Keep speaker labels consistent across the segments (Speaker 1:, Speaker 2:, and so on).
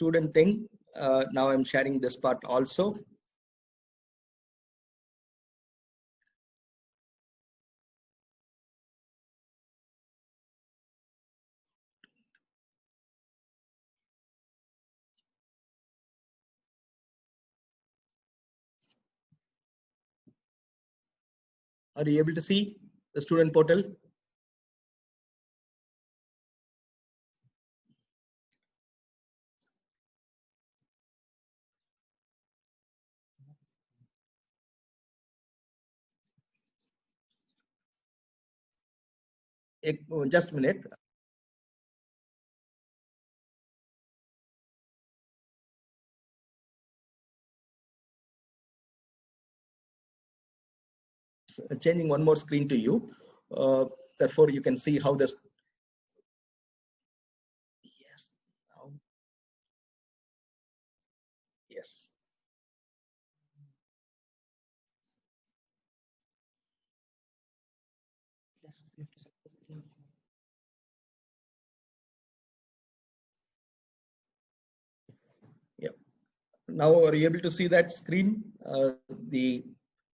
Speaker 1: student thing. Now I'm sharing this part also. Are you able to see the student portal? Just a minute. Changing one more screen to you. Therefore, you can see how this. Yes. Now. Yes. Yeah. Now, are you able to see that screen? The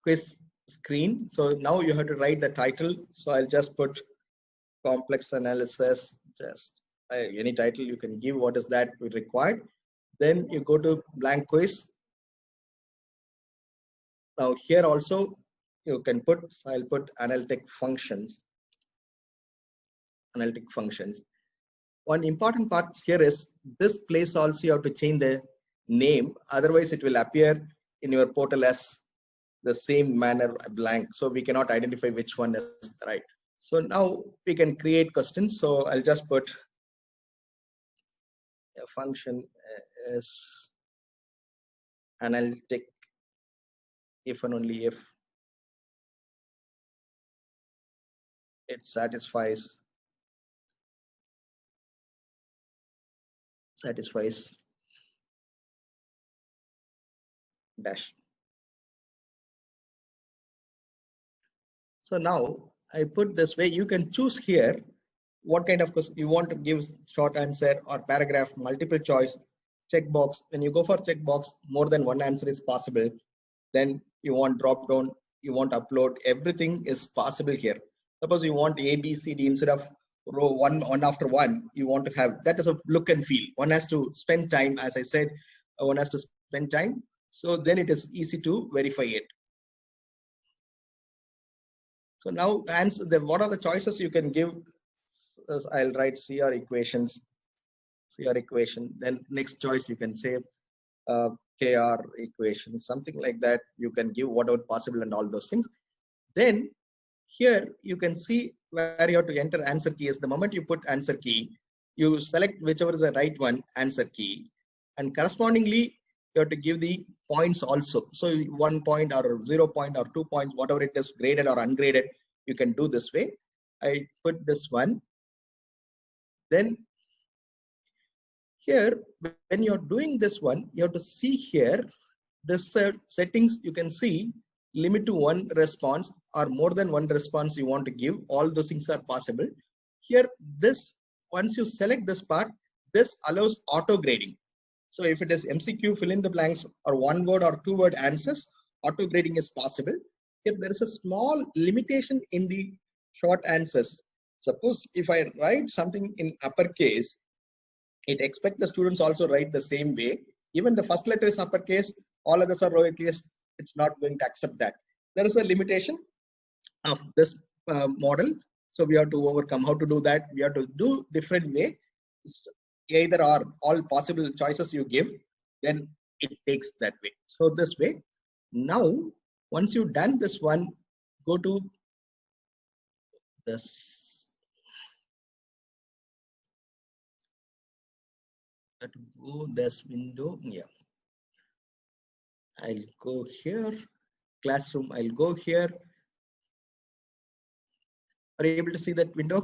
Speaker 1: quiz screen. So now you have to write the title. So I'll just put complex analysis, just any title you can give. What is that required? Then you go to blank quiz. Now here also you can put, so I'll put analytic functions. Analytic functions. One important part here is this place also you have to change the name. Otherwise it will appear in your portal as the same manner blank. So we cannot identify which one is right. So now we can create questions. So I'll just put a function is analytic if and only if it satisfies dash. So now I put this way, you can choose here what kind of question you want to give, short answer or paragraph, multiple choice, checkbox. When you go for checkbox, more than one answer is possible. Then you want drop down, you want upload, everything is possible here. Suppose you want A, B, C, D instead of row one after one, you want to have that as a look and feel. One has to spend time, as I said, one has to spend time. So then it is easy to verify it. So now answer the, what are the choices you can give? I'll write CR equations, CR equation. Then next choice you can say KR equation, something like that. You can give whatever possible and all those things. Then here you can see where you have to enter answer key. Is the moment you put answer key, you select whichever is the right one, answer key, and correspondingly you have to give the points also. So 1 point or 0 point or 2 points, whatever it is, graded or ungraded, you can do this way. I put this one. Then here, when you're doing this one, you have to see here, this settings, you can see limit to one response or more than one response you want to give. All those things are possible. Here, this, once you select this part, this allows auto grading. So if it is MCQ, fill in the blanks or one word or two word answers, auto grading is possible. Here, there is a small limitation in the short answers. Suppose if I write something in uppercase, it expects the students also write the same way. Even the first letter is uppercase, all others are lowercase, it's not going to accept that. There is a limitation of this model. So we have to overcome. How to do that? We have to do different way. Either or all possible choices you give, then it takes that way. So this way. Now, once you've done this one, go to this. To go this window. Yeah. I'll go here. Classroom. I'll go here. Are you able to see that window?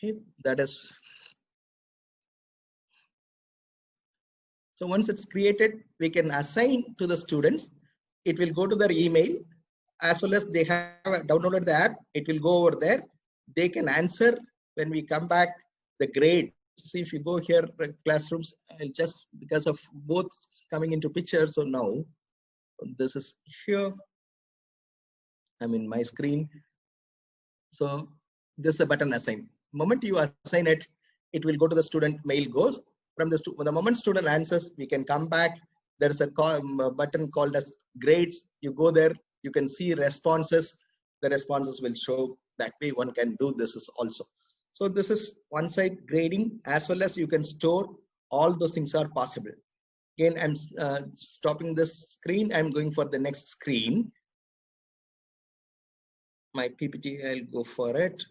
Speaker 1: Okay, that is. So once it's created, we can assign to the students. It will go to their email, as well as they have downloaded the app. It will go over there. They can answer when we come back the grades see if you go here, classrooms, I'll just, because of both coming into picture. So now this is here. I'm in my screen. So this is a button assign. Moment you assign it, it will go to the student, mail goes. From the moment student answers, we can come back. There is a button called as grades. You go there, you can see responses. The responses will show. That way one can do this is also. So this is one side grading, as well as you can store. All those things are possible. Again, I'm stopping this screen. I'm going for the next screen. My PPT, I'll go for it.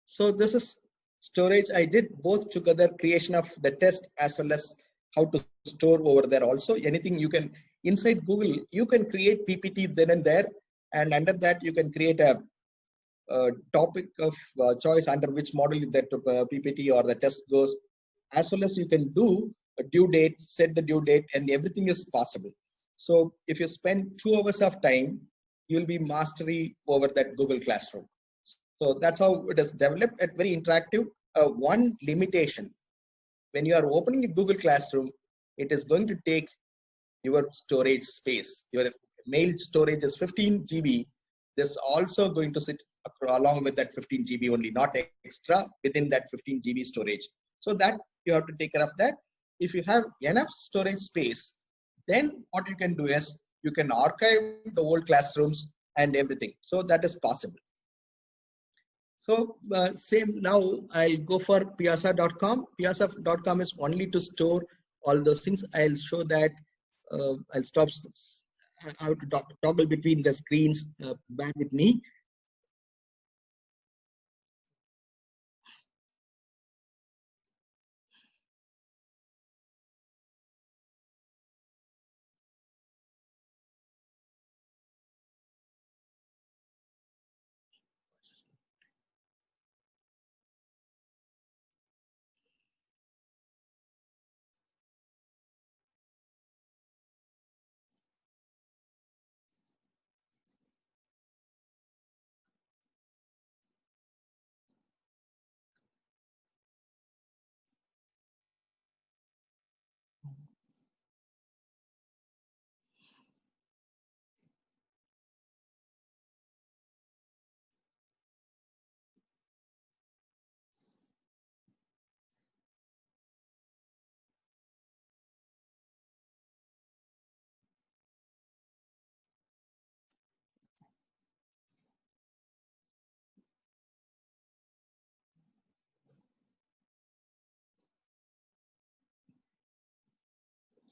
Speaker 1: So this is storage. I did both together, creation of the test as well as how to store over there also. Anything you can, inside Google, you can create PPT then and there. And under that, you can create a topic of choice under which model that PPT or the test goes. As well as you can do a due date, set the due date, and everything is possible. So if you spend 2 hours of time, you'll be mastery over that Google Classroom. So that's how it is developed at very interactive. One limitation, when you are opening a Google Classroom, it is going to take your storage space. Your mail storage is 15 GB. This also going to sit along with that 15 GB only, not extra within that 15 GB storage. So that you have to take care of that. If you have enough storage space, then what you can do is you can archive the old classrooms and everything. So that is possible. So same now, I'll go for piazza.com. Piazza.com is only to store all those things. I'll show that. I'll stop. I have to toggle between the screens. Bear with me.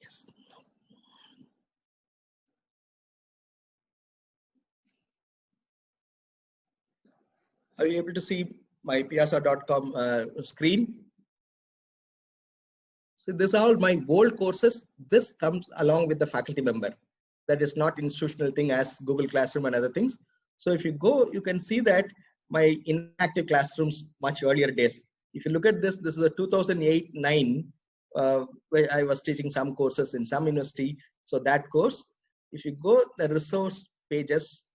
Speaker 1: Yes. Are you able to see my piazza.com screen? So this are all my old courses. This comes along with the faculty member. That is not institutional thing as Google Classroom and other things. So if you go, you can see that my inactive classrooms much earlier days. If you look at this, this is a 2008-9 where I was teaching some courses in some university. So that course, if you go the resource pages,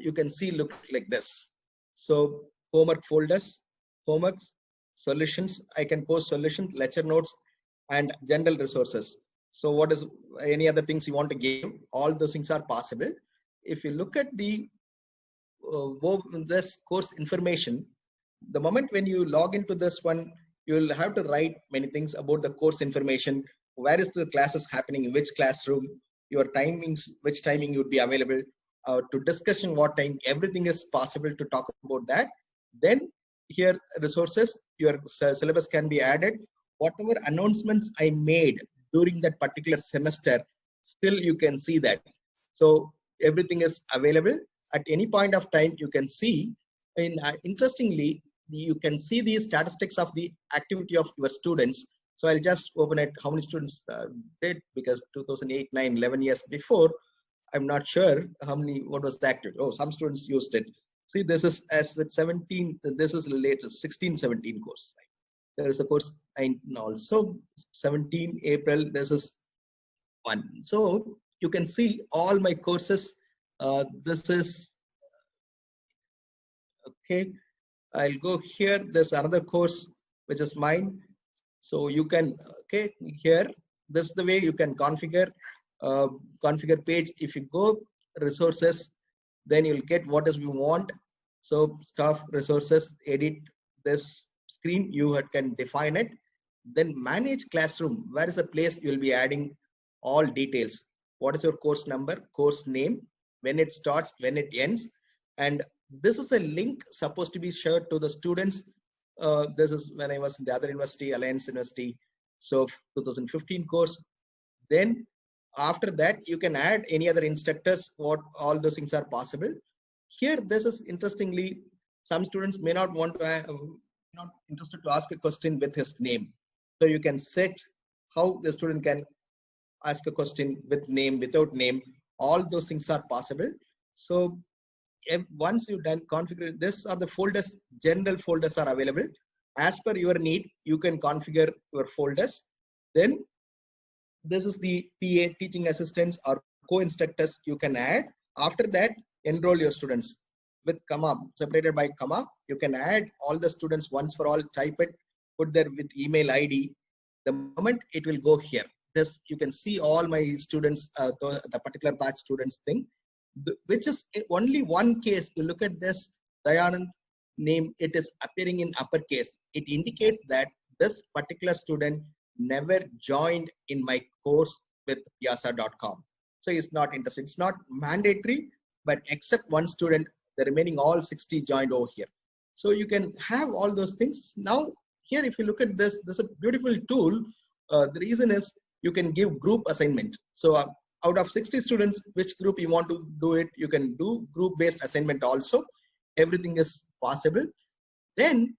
Speaker 1: you can see look like this. So homework folders, homework solutions. I can post solutions, lecture notes, and general resources. So what is any other things you want to give? All those things are possible. If you look at the this course information, the moment when you log into this one, you will have to write many things about the course information. Where is the classes happening? In which classroom? Your timings, which timing you would be available to discussion, what time? Everything is possible to talk about that. Then here resources, your syllabus can be added. Whatever announcements I made during that particular semester, still you can see that. So everything is available at any point of time. You can see. And interestingly, you can see the statistics of the activity of your students. So I'll just open it. How many students did? Because 2008, 9, 11 years before, I'm not sure how many. What was the activity? Oh, some students used it. See, this is as with 17. This is the latest 16, 17 course. Right? There is a course also 17 April. This is one. So you can see all my courses. This is okay. I'll go here. There's another course which is mine. So you can, okay, here, this is the way you can uh, configure page. If you go resources, then you'll get what is we want. So staff resources, edit this screen, you can define it. Then manage classroom, where is the place you'll be adding all details. What is your course number, course name, when it starts, when it ends. And this is a link supposed to be shared to the students. This is when I was in the other university, Alliance University. So 2015 course. Then after that, you can add any other instructors, what all those things are possible. Here, this is interestingly, some students may not want to, not interested to ask a question with his name. So you can set how the student can ask a question with name, without name. All those things are possible. So if once you done configure this, are the folders, general folders are available. As per your need, you can configure your folders. Then this is the TA, teaching assistants or co-instructors you can add. After that, enroll your students with comma, separated by comma. You can add all the students once for all, type it, put there with email ID. The moment it will go here, this you can see all my students, the particular batch students thing, which is only one case. You look at this Dayanand name, it is appearing in uppercase. It indicates that this particular student never joined in my course with Piazza.com. So he's not interested. It's not mandatory, but except one student, the remaining all 60 joined over here. So you can have all those things. Now, here, if you look at this, this is a beautiful tool. The reason is you can give group assignment. So out of 60 students, which group you want to do it, you can do group-based assignment also. Everything is possible. Then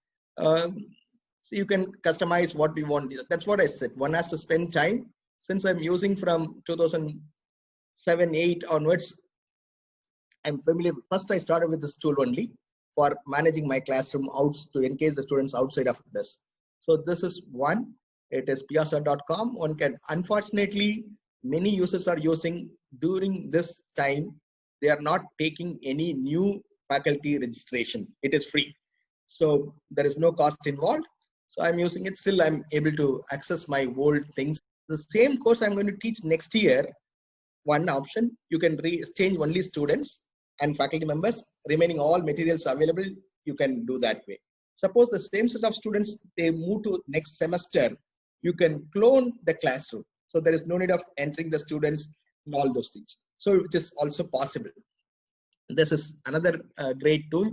Speaker 1: so you can customize what we want. That's what I said. One has to spend time. Since I'm using from 2007, 8 onwards, I'm familiar. First, I started with this tool only for managing my classroom out to engage the students outside of this. So this is one. It is piazza.com. One can, unfortunately, many users are using during this time. They are not taking any new faculty registration. It is free. So there is no cost involved. So I'm using it. Still, I'm able to access my old things. The same course I'm going to teach next year, one option, you can change only students and faculty members, remaining all materials available, you can do that way. Suppose the same set of students, they move to next semester, you can clone the classroom. So there is no need of entering the students and all those things. So it is also possible. This is another great tool.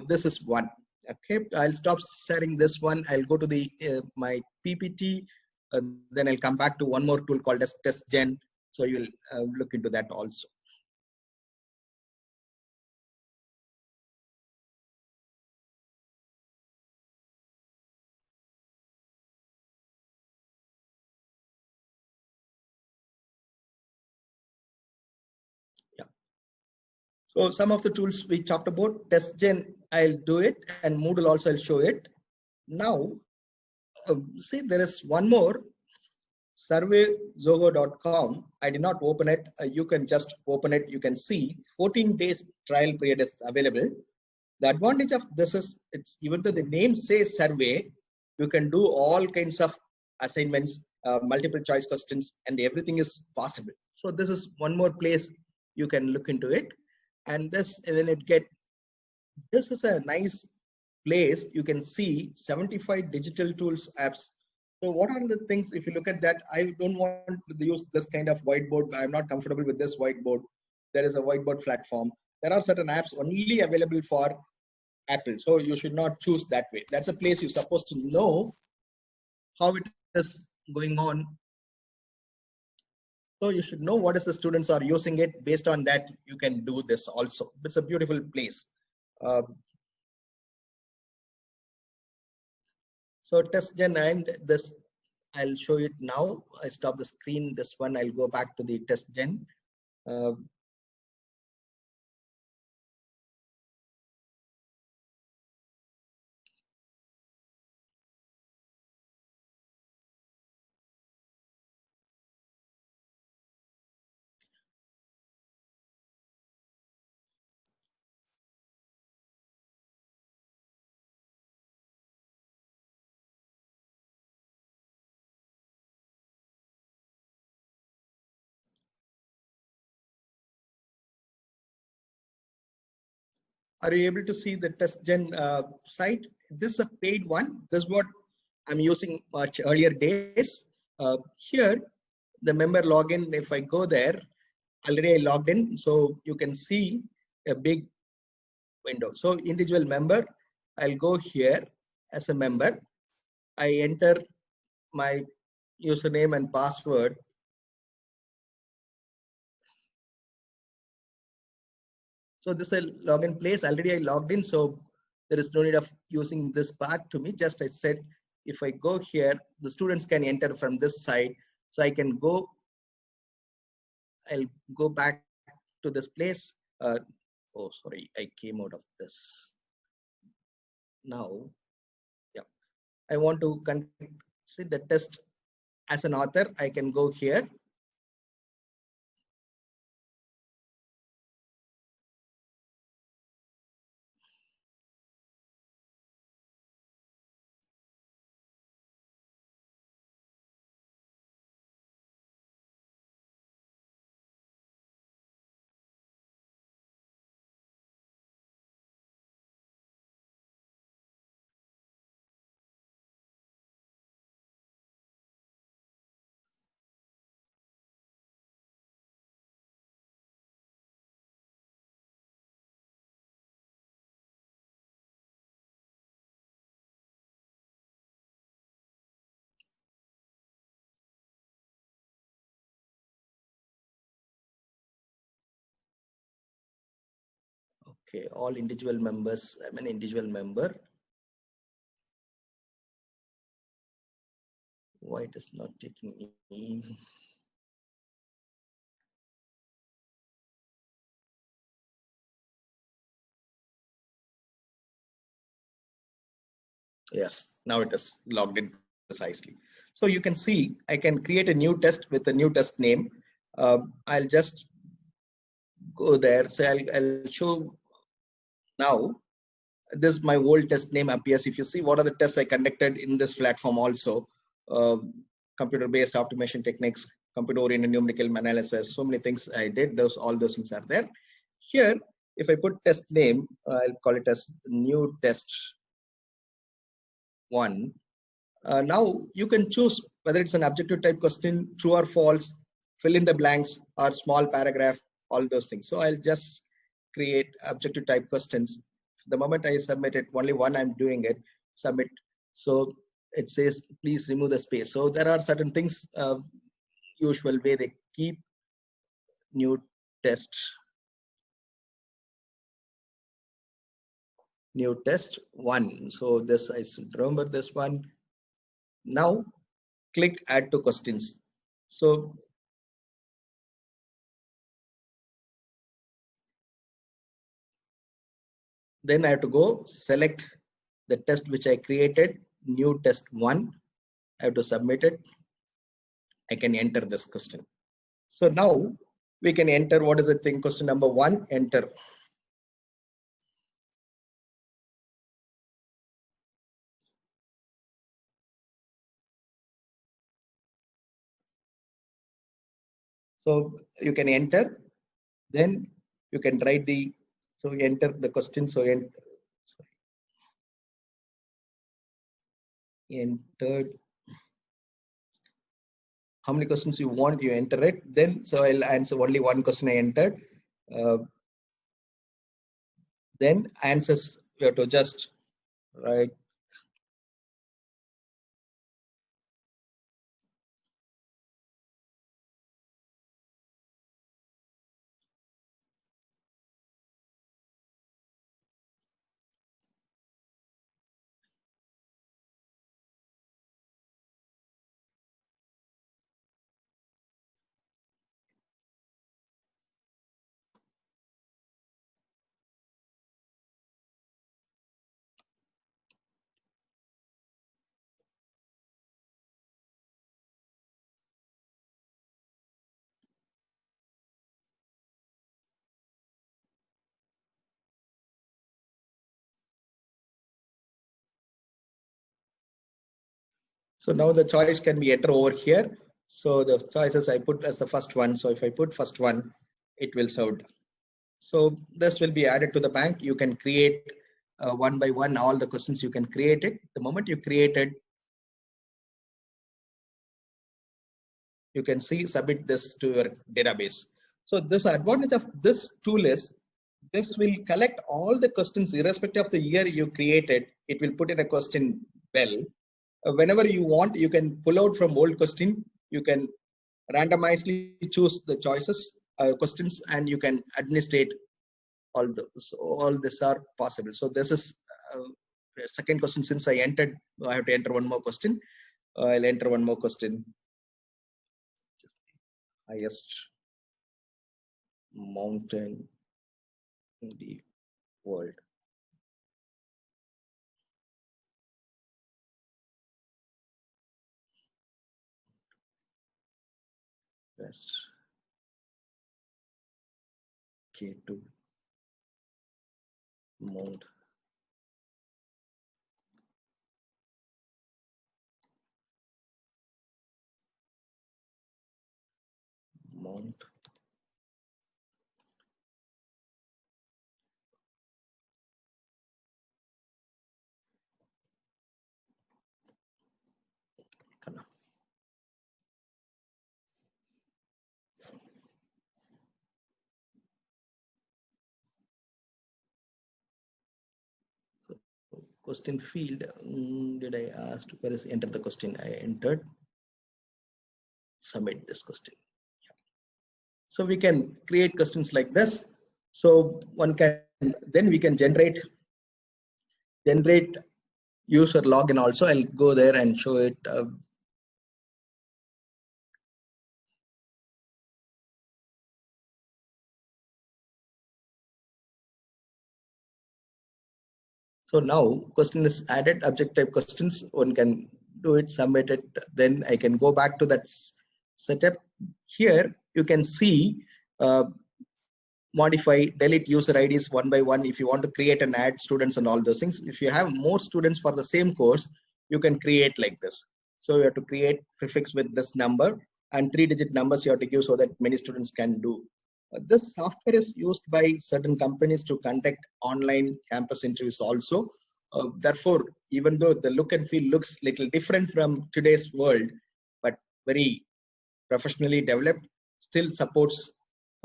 Speaker 1: This is one. Okay, I'll stop sharing this one. I'll go to the my PPT. Then I'll come back to one more tool called as TestGen. So you'll look into that also. Yeah. So some of the tools we talked about, TestGen, I'll do it, and Moodle also I'll show it. Now, see, there is one more, surveyzoho.com. I did not open it. You can just open it. You can see 14 days trial period is available. The advantage of this is, it's even though the name says survey, you can do all kinds of assignments, multiple choice questions, and everything is possible. So this is one more place you can look into it. And this, when it get, this is a nice place. You can see 75 digital tools apps. So what are the things, if you look at that, I don't want to use this kind of whiteboard. I'm not comfortable with this whiteboard. There is a whiteboard platform. There are certain apps only available for Apple. So you should not choose that way. That's a place you're supposed to know how it is going on. So you should know what is the students are using it. Based on that, you can do this also. It's a beautiful place. Uh, so TestGen, and this, I'll show it now. I stop the screen. This one, I'll go back to the TestGen. Uh, Are you able to see the TestGen site? This is a paid one. This is what I'm using much earlier days. Here, the member login, if I go there, already I logged in. So you can see a big window. So individual member, I'll go here as a member. I enter my username and password. So this is a login place. Already I logged in. So there is no need of using this part to me. Just I said, if I go here, the students can enter from this side. So I can go, I'll go back to this place. Oh, sorry, I came out of this. Now, yeah, I want to see the test as an author. I can go here. Okay, all individual members. I'm an individual member. Why it is not taking me? Yes, now it is logged in precisely. So you can see I can create a new test with a new test name. I'll just go there. So I'll show now. This my old test name appears. If you see what are the tests I conducted in this platform also, computer-based optimization techniques, computer-oriented numerical analysis, so many things I did. All those things are there. Here, if I put test name, I'll call it as new test one. Now you can choose whether it's an objective type question, true or false, fill in the blanks or small paragraph, all those things. So I'll just create objective type questions. The moment I submit it, only one I'm doing it, submit. So it says, please remove the space. So there are certain things, usual way they keep new test one. So this, I should remember this one. Now click add to questions. So then I have to go select the test which I created, new test one. I have to submit it. I can enter this question. So now we can enter what is the thing, question number one, enter. So you can enter, then you can write the, so enter the question. So entered, how many questions you want, you enter it. Then, so I'll answer only one question I entered. Then answers, you have to just write. So now the choice can be entered over here. So the choices I put as the first one. So if I put first one, it will serve. So this will be added to the bank. You can create one by one all the questions. You can create it. The moment you create it, you can see submit this to your database. So this advantage of this tool is this will collect all the questions irrespective of the year you created. It will put in a question well. Whenever you want, you can pull out from old question. You can randomizely choose the choices questions, and you can administrate all those. All this are possible. So this is second question. Since I entered, I have to enter one more question. I'll enter one more question. Highest mountain in the world. West K2 Mount Mount Kana. So question field, did I ask where is enter the question? I entered. Submit this question. Yeah. So we can create questions like this. So one can then we can generate user login also. I'll go there and show it. So now question is added, object type questions. One can do it, submit it. Then I can go back to that setup. Here you can see modify, delete user IDs one by one. If you want to create and add students and all those things. If you have more students for the same course, you can create like this. So you have to create prefix with this number and 3-digit numbers you have to give so that many students can do. This software is used by certain companies to conduct online campus interviews also. Therefore, even though the look and feel looks little different from today's world, but very professionally developed, still supports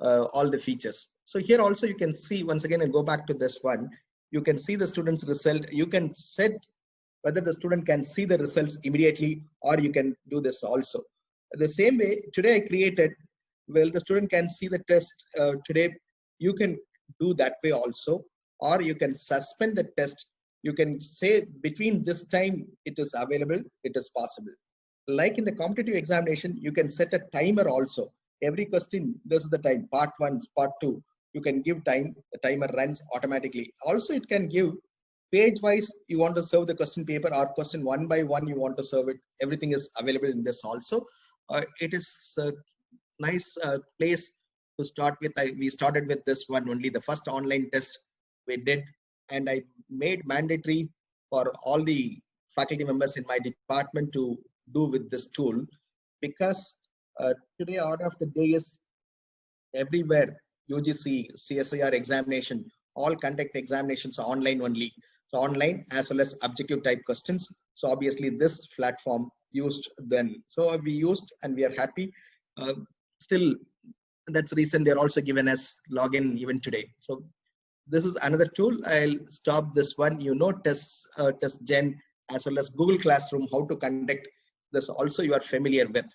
Speaker 1: all the features. So here also you can see, once again, I go back to this one, you can see the student's result. You can set whether the student can see the results immediately, or you can do this also. The same way, today I created, well, the student can see the test today. You can do that way also, or you can suspend the test. You can say between this time it is available, it is possible. Like in the competitive examination, you can set a timer also. Every question, this is the time, part 1, part 2. You can give time, the timer runs automatically. Also, it can give page wise, you want to serve the question paper, or question one by one, you want to serve it. Everything is available in this also. It is a nice place to start with. We started with this one only, the first online test we did, and I made mandatory for all the faculty members in my department to do with this tool, because today order of the day is everywhere. UGC, CSIR examination, all conduct examinations online only. So online as well as objective type questions. So obviously this platform used then. So we used and we are happy. Still, that's the reason they're also given as login even today. So this is another tool. I'll stop this one. You know, test gen as well as Google Classroom, how to conduct this also you are familiar with.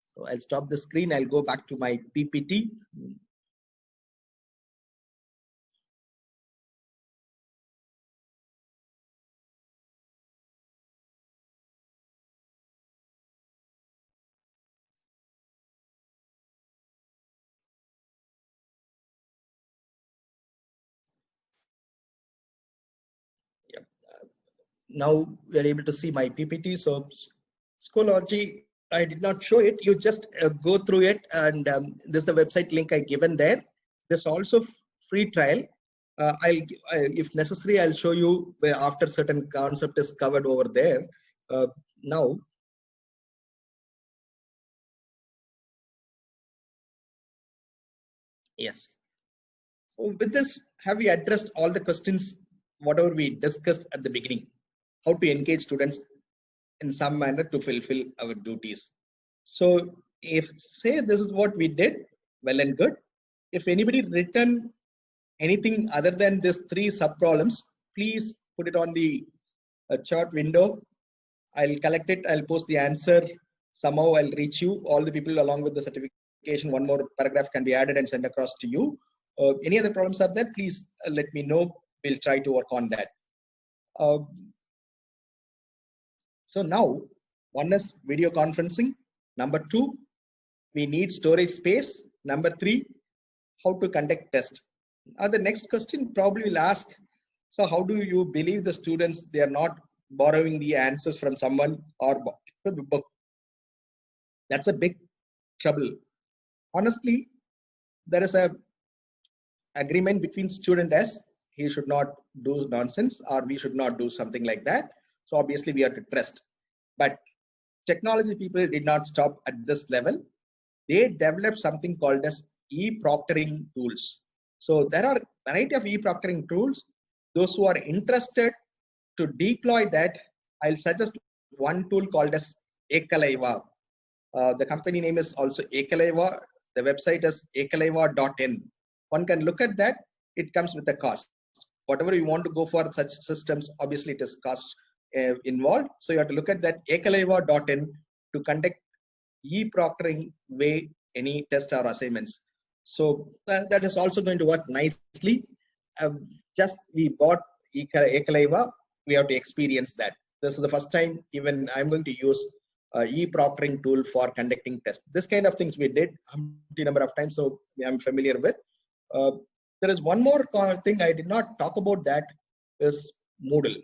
Speaker 1: So I'll stop the screen. I'll go back to my PPT. Yeah. Now we're able to see my PPT. So Schoology, I did not show it. You just go through it, and this is the website link I given there. There's also free trial. If necessary, I'll show you where after certain concept is covered over there. Now, yes. So with this, have we addressed all the questions, whatever we discussed at the beginning? How to engage students in some manner to fulfill our duties. So if say this is what we did, well and good. If anybody written anything other than these three sub problems, please put it on the chart window. I'll collect it. I'll post the answer. Somehow I'll reach you. All the people along with the certification. One more paragraph can be added and sent across to you. Any other problems are there? Please let me know. We'll try to work on that. Uh, so now, one is video conferencing. Number two, we need storage space. Number three, how to conduct test. The next question probably will ask, so how do you believe the students they are not borrowing the answers from someone or the book? That's a big trouble. Honestly, there is a agreement between student as he should not do nonsense or we should not do something like that. So obviously we have to trust. But technology people did not stop at this level. They developed something called as e-proctoring tools. So there are a variety of e-proctoring tools. Those who are interested to deploy that, I'll suggest one tool called as Ekalaiva. The company name is also Ekalaiva. The website is ekalaiva.in. One can look at that. It comes with a cost. Whatever you want to go for such systems, obviously it is cost involved. So you have to look at that ekalaiva.in to conduct e-proctoring way any test or assignments. So that is also going to work nicely. Just we bought Ekalaiva, we have to experience that. This is the first time even I'm going to use e-proctoring tool for conducting tests. This kind of things we did a number of times, so I'm familiar with. There is one more thing I did not talk about, that is Moodle.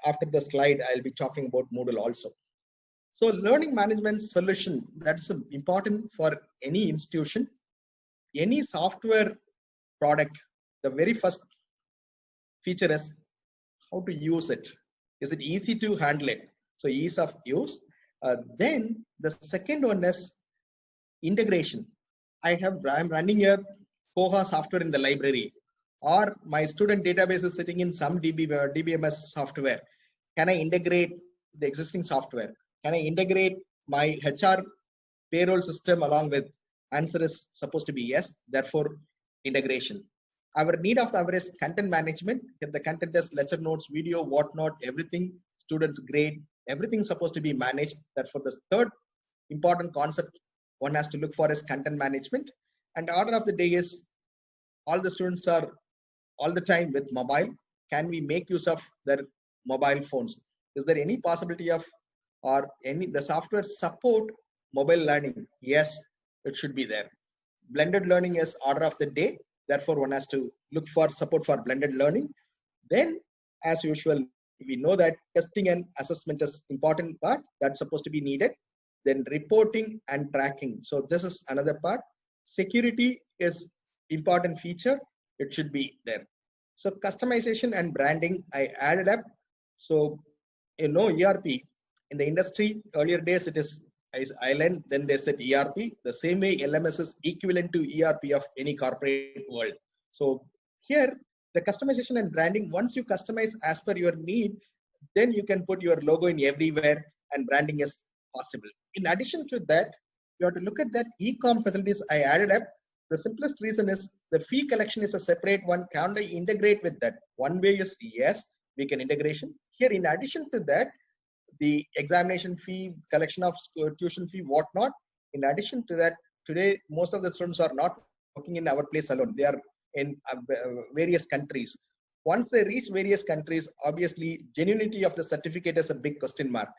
Speaker 1: After the slide, I'll be talking about Moodle also. So learning management solution, that's important for any institution. Any software product, the very first feature is how to use it. Is it easy to handle it? So ease of use. Then the second one is integration. I'm running a Koha software in the library, or my student database is sitting in some DBMS software. Can I integrate the existing software? Can I integrate my HR payroll system along with? Answer is supposed to be yes. Therefore, integration. Our need of the hour is content management. If the content is lecture notes, video, whatnot, everything, students' grade, everything is supposed to be managed. Therefore, the third important concept one has to look for is content management. And order of the day is all the students are all the time with mobile. Can we make use of their mobile phones? Is there any possibility of or any the software support mobile learning? Yes, it should be there. Blended learning is order of the day. Therefore, one has to look for support for blended learning. Then, as usual, we know that testing and assessment is important part that's supposed to be needed. Then reporting and tracking. So this is another part. Security is important feature. It should be there. So customization and branding, I added up. So ERP in the industry earlier days it is island, then they said ERP. The same way LMS is equivalent to ERP of any corporate world. So here the customization and branding, once you customize as per your need, then you can put your logo in everywhere and branding is possible. In addition to that, you have to look at that e-com facilities I added up. The simplest reason is the fee collection is a separate one. Can I integrate with that? One way is yes, we can integration. Here, in addition to that, the examination fee, collection of tuition fee, whatnot. In addition to that, today, most of the students are not working in our place alone. They are in various countries. Once they reach various countries, obviously, genuinity of the certificate is a big question mark.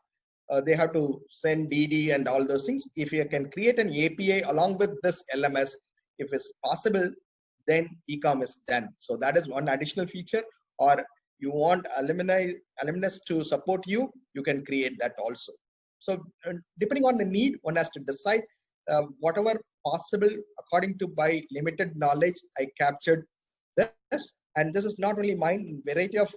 Speaker 1: They have to send DD and all those things. If you can create an API along with this LMS, if it's possible, then e-com is done. So that is one additional feature. Or you want alumnus to support you, you can create that also. So depending on the need, one has to decide whatever possible according to my limited knowledge, I captured this. And this is not only mine, variety of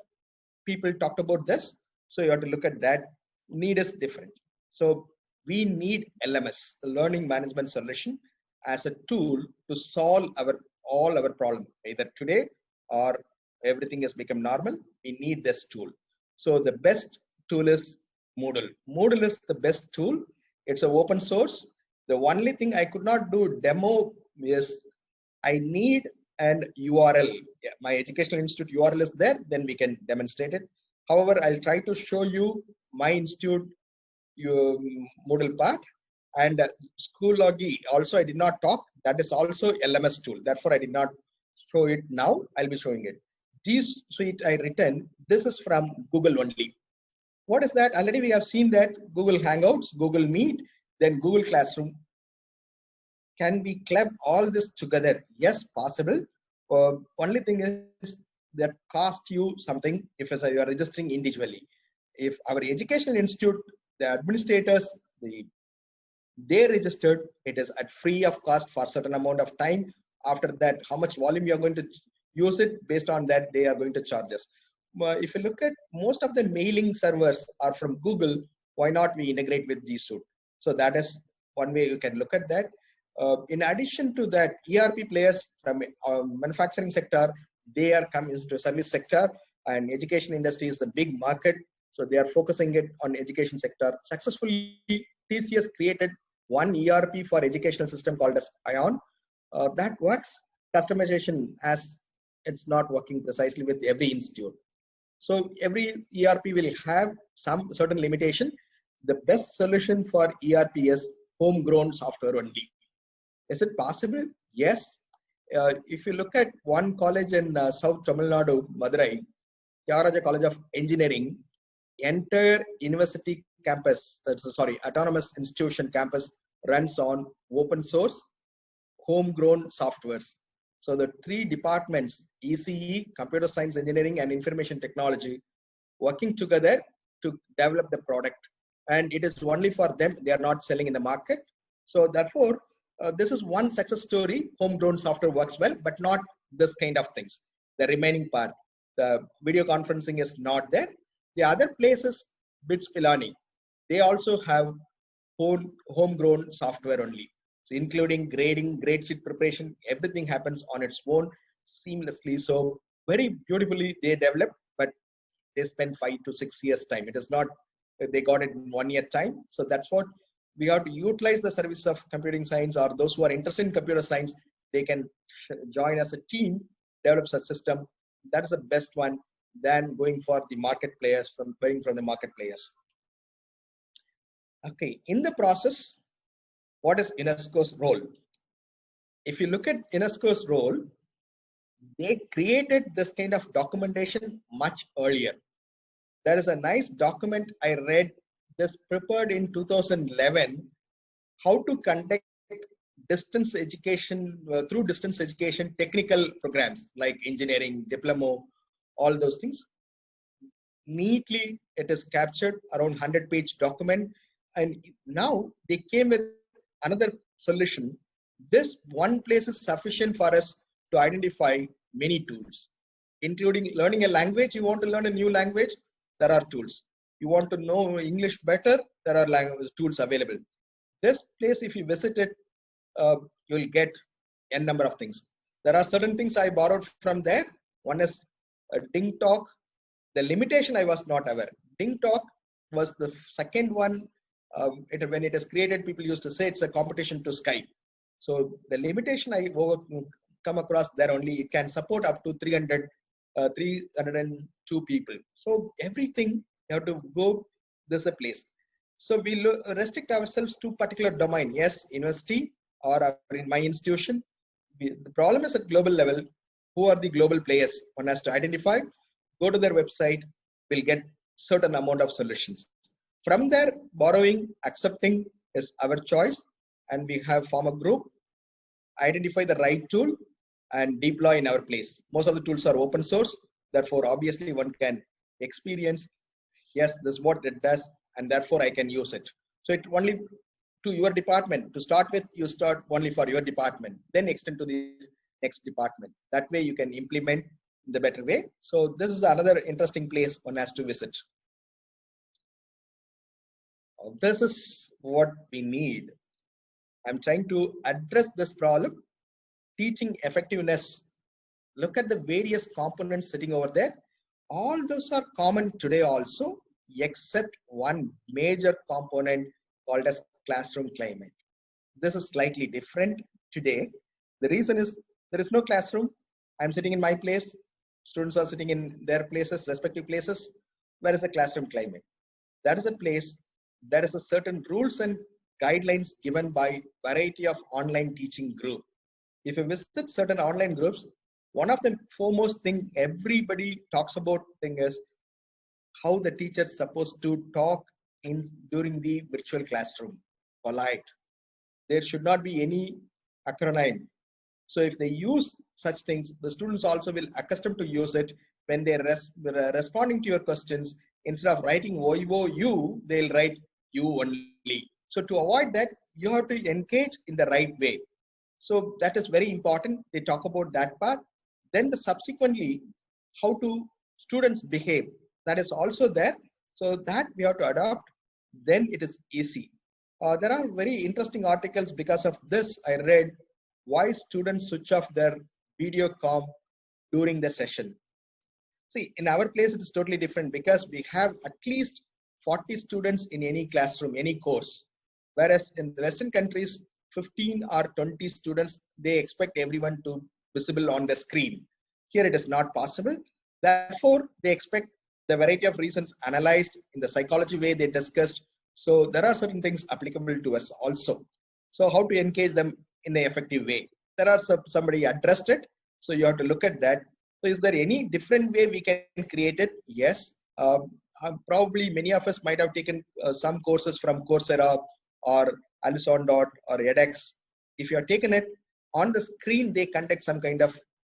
Speaker 1: people talked about this. So you have to look at that. Need is different. So we need LMS, the learning management solution, as a tool to solve our all our problem. Either today or everything has become normal, we need this tool. So the best tool is Moodle. Moodle is the best tool. It's an open source. The only thing I could not do demo is I need an URL. Yeah, my educational institute URL is there, then we can demonstrate it. However, I'll try to show you my institute Moodle part, and Schoology also I did not talk. That is also LMS tool. Therefore, I did not show it now. I'll be showing it. G Suite I written. This is from Google only. What is that? Already we have seen that Google Hangouts, Google Meet, then Google Classroom. Can we club all this together? Yes, possible. Only thing is that cost you something if you are registering individually. If our educational institute, the administrators, they registered, it is at free of cost for a certain amount of time. After that, how much volume you are going to use it, based on that they are going to charge us. If you look at most of the mailing servers are from Google, why not we integrate with G Suite? So that is one way you can look at that. In addition to that, ERP players from manufacturing sector, they are coming to service sector, and education industry is a big market. So they are focusing it on education sector. Successfully, TCS created one ERP for educational system called as ION. That works. Customization as it's not working precisely with every institute. So every ERP will have some certain limitation. The best solution for ERP is homegrown software only. Is it possible? Yes. If you look at one college in South Tamil Nadu, Madurai, Tyagaraja College of Engineering, entire university campus, autonomous institution campus runs on open source, homegrown softwares. So the three departments, ECE, Computer Science Engineering, and Information Technology, working together to develop the product. And it is only for them, they are not selling in the market. So therefore, this is one success story. Homegrown software works well, but not this kind of things. The remaining part, the video conferencing is not there. The other places, BITS Pilani, they also have homegrown software only. So including grading, grade sheet preparation, everything happens on its own seamlessly. So very beautifully they develop, but they spend 5 to 6 years time. It is not they got it in 1 year time. So that's what we have to utilize the service of computing science, or those who are interested in computer science, they can join as a team, develops a system. That is the best one than going for the market players, from buying from the market players. Okay, in the process, what is UNESCO role? If you look at UNESCO role, they created this kind of documentation much earlier. There is a nice document I read, this prepared in 2011, how to conduct distance education, through distance education technical programs like engineering, diploma, all those things. Neatly, it is captured around 100-page document. And now they came with another solution. This one place is sufficient for us to identify many tools, including learning a language. You want to learn a new language, there are tools. You want to know English better, there are language tools available. This place, if you visit it, you'll get n number of things. There are certain things I borrowed from there. One is DingTalk. The limitation I was not aware. DingTalk was the second one. When it is created, people used to say it's a competition to Skype. So the limitation I come across there only, it can support up to 302 people. So everything you have to go, there's a place. So we restrict ourselves to particular domain. Yes, university or in my institution. The problem is at global level. Who are the global players? One has to identify, go to their website, will get certain amount of solutions. From there, borrowing, accepting is our choice, and we have form a group, identify the right tool, and deploy in our place. Most of the tools are open source, therefore obviously one can experience, yes, this is what it does, and therefore I can use it. So it only to your department. To start with, you start only for your department, then extend to the next department. That way you can implement in the better way. So this is another interesting place one has to visit. This is what we need. I'm trying to address this problem. teaching effectiveness, look at the various components sitting over there. All those are common today also, except one major component called as classroom climate. This is slightly different today. The reason is there is no classroom. I'm sitting in my place. Students are sitting in their places, respective places. Where is the classroom climate? That is a place, that is a certain rules and guidelines given by variety of online teaching group. If you visit certain online groups, one of the foremost thing everybody talks about thing is how the teacher is supposed to talk in during the virtual classroom. Polite. There should not be any acronym. So if they use such things, the students also will accustomed to use it when they're responding to your questions. Instead of writing you, they'll write you only. So to avoid that, you have to engage in the right way. So that is very important. They talk about that part. Then the subsequently, how to students behave. That is also there. So that we have to adopt. Then it is easy. There are very interesting articles because of this. I read why students switch off their video comm during the session. See, in our place, it is totally different because we have at least 40 students in any classroom, any course. Whereas in the Western countries, 15 or 20 students, they expect everyone to visible on their screen. Here it is not possible. Therefore, they expect the variety of reasons analyzed in the psychology way they discussed. So there are certain things applicable to us also. So how to engage them in an effective way? There are somebody addressed it. So you have to look at that. So is there any different way we can create it? Yes. Probably many of us might have taken some courses from Coursera or Alison or edX. If you have taken it, on the screen, they conduct some kind of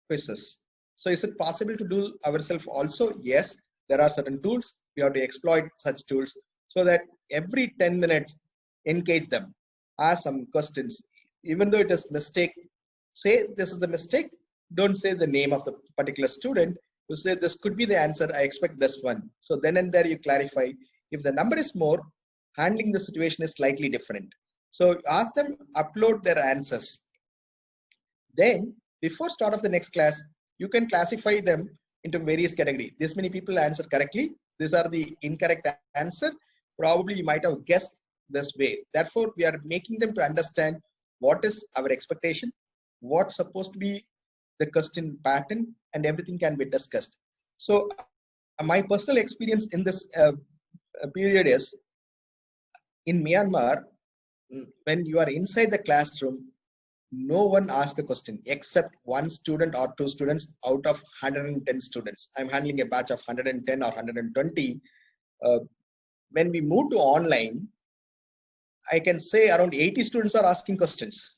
Speaker 1: quizzes. So is it possible to do ourselves also? Yes. There are certain tools. We have to exploit such tools so that every 10 minutes, engage them. Ask some questions. Even though it is mistake, say this is the mistake. Don't say the name of the particular student. You say this could be the answer. I expect this one. So then and there you clarify. If the number is more, handling the situation is slightly different. So ask them, upload their answers. Then before start of the next class, you can classify them into various categories. This many people answer correctly. These are the incorrect answer. Probably you might have guessed this way. Therefore, we are making them to understand what is our expectation, what's supposed to be the question pattern, and everything can be discussed. So my personal experience in this period is in Myanmar, when you are inside the classroom, no one asks a question except one student or two students out of 110 students. I'm handling a batch of 110 or 120. When we move to online, I can say around 80 students are asking questions.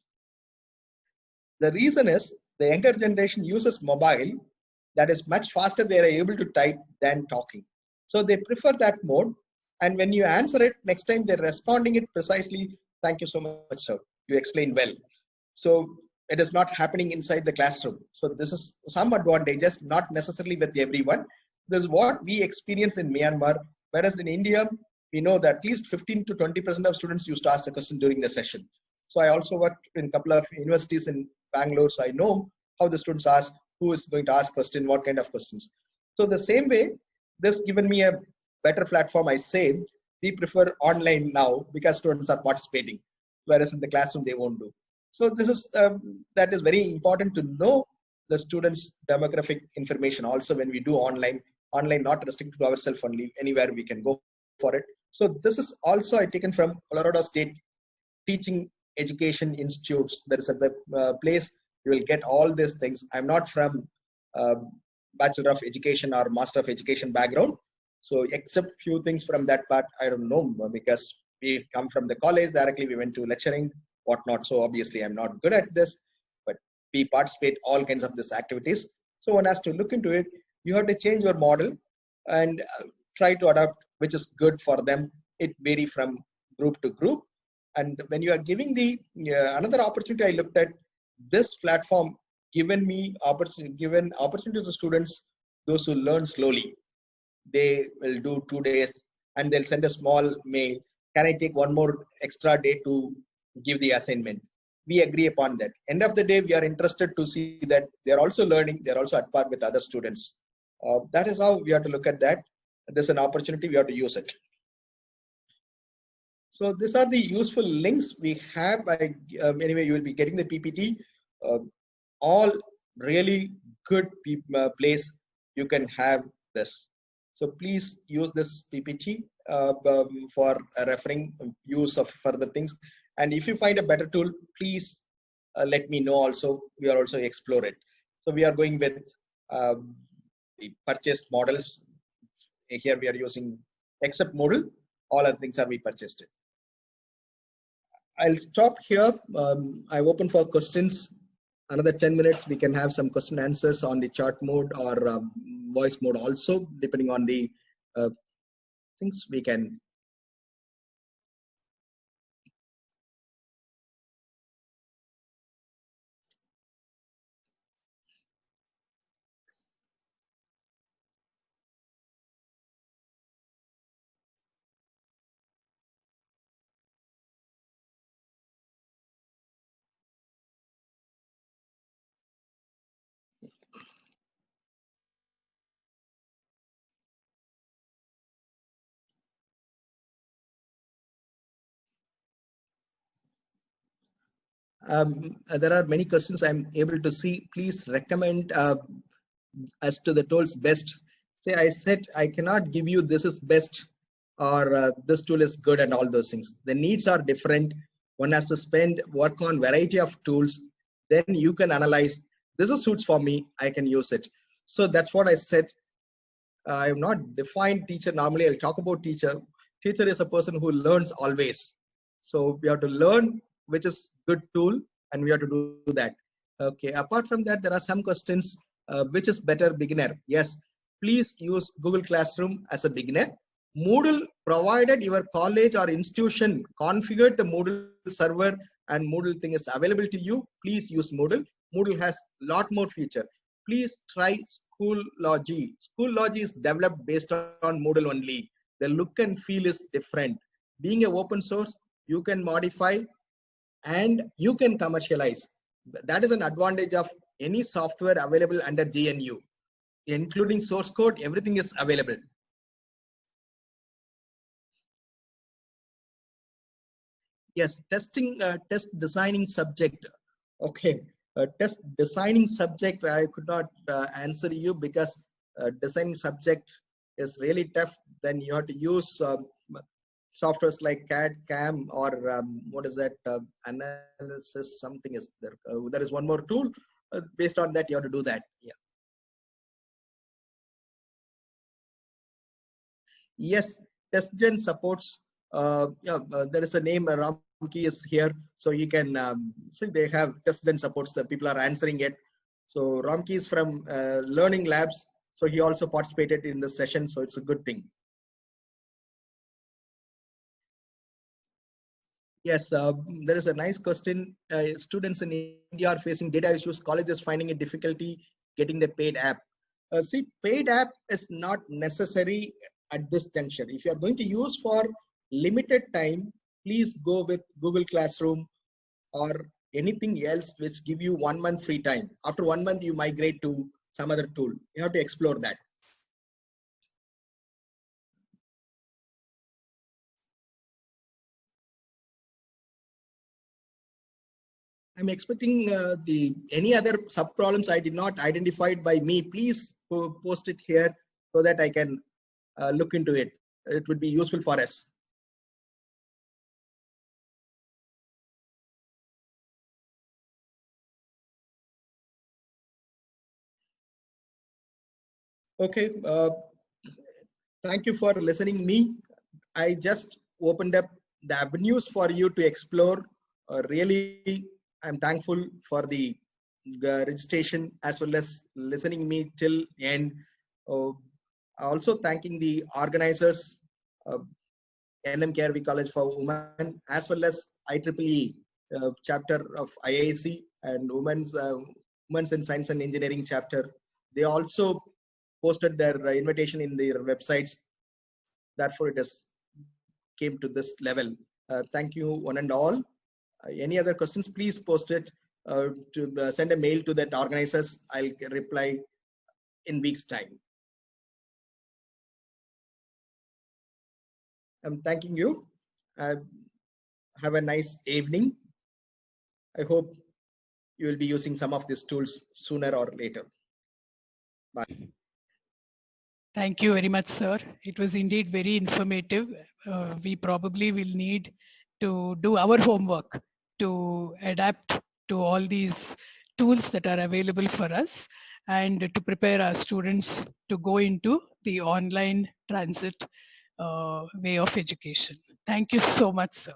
Speaker 1: The reason is the younger generation uses mobile that is much faster. They are able to type than talking. So they prefer that mode. And when you answer it, next time they're responding it precisely. Thank you so much, sir. You explained well. So it is not happening inside the classroom. So this is some advantages, not necessarily with everyone. This is what we experience in Myanmar. Whereas in India, we know that at least 15 to 20% of students used to ask a question during the session. So I also worked in a couple of universities in Bangalore. So I know how the students ask, who is going to ask question, what kind of questions. So the same way, this given me a better platform. I say we prefer online now because students are participating, whereas in the classroom they won't do. So this is that is very important to know the students' demographic information also when we do online. Online not restricted to ourselves only, anywhere we can go for it. So this is also I taken from Colorado State Teaching Education Institutes. There is a place you will get all these things. I'm not from Bachelor of Education or Master of Education background. So except few things from that part, I don't know because we come from the college directly. We went to lecturing, whatnot. So obviously I'm not good at this, but we participate all kinds of these activities. So one has to look into it. You have to change your model and try to adapt, which is good for them. It vary from group to group. And when you are giving the another opportunity, I looked at this platform given opportunity to students, those who learn slowly. They will do 2 days and they'll send a small mail. Can I take one more extra day to give the assignment? we agree upon that. End of the day, we are interested to see that they are also learning, they are also at par with other students. That is how we have to look at that. There's an opportunity, we have to use it. So these are the useful links we have. Anyway, you will be getting the PPT. All really good place you can have this. So please use this PPT for referring use of further things. And if you find a better tool, please let me know also. We are also explore it. So we are going with the purchased models. Here we are using except model. All other things are we purchased it. I'll stop here. I open for questions. Another 10 minutes, we can have some question answers on the chat mode or voice mode also, depending on the things we can. There are many questions I'm able to see. Please recommend as to the tools best. Say I said I cannot give you this is best or this tool is good and all those things. The needs are different. One has to spend work on variety of tools. Then you can analyze this is suits for me. I can use it. So that's what I said. I have not defined teacher. Normally I'll talk about teacher. Teacher is a person who learns always. So we have to learn which is good tool and we have to do that. Okay. Apart from that, there are some questions. Which is better beginner? Yes. Please use Google Classroom as a beginner. Moodle, provided your college or institution configured the Moodle server and Moodle thing is available to you, please use Moodle. Moodle has a lot more feature. Please try Schoology. Schoology is developed based on Moodle only. The look and feel is different. Being an open source, you can modify and you can commercialize. That is an advantage of any software available under GNU, including source code. Everything is available. Yes, test designing subject. Okay, test designing subject. I could not answer you because designing subject is really tough. Then you have to use softwares like CAD, CAM, or what is that analysis? Something is there. There is one more tool. Based on that, you have to do that. Yeah. Yes, TestGen supports. There is a name. Ramki is here, so you can. So they have TestGen supports. The people are answering it. So Ramki is from Learning Labs, so he also participated in the session. So it's a good thing. Yes, there is a nice question. Students in India are facing data issues. Colleges finding a difficulty getting the paid app. See, paid app is not necessary at this juncture. If you are going to use for limited time, please go with Google Classroom or anything else which give you 1 month free time. After 1 month, you migrate to some other tool. You have to explore that. I'm expecting the any other sub problems I did not identified by me. Please post it here so that I can look into it. It would be useful for us. Okay. Thank you for listening me. I just opened up the avenues for you to explore. Really, I'm thankful for the registration as well as listening me till end. Uh, also thanking the organizers, NMKRV College for Women, as well as IEEE chapter of IIC and Women's in Science and Engineering chapter. They also posted their invitation in their websites. Therefore, it has came to this level. Thank you, one and all. Any other questions, please post it to send a mail to that organizers. I'll reply in week's time. I'm thanking you. Have a nice evening. I hope you will be using some of these tools sooner or later. Bye.
Speaker 2: Thank you very much, sir. It was indeed very informative. We probably will need to do our homework to adapt to all these tools that are available for us and to prepare our students to go into the online transit way of education. Thank you so much, sir.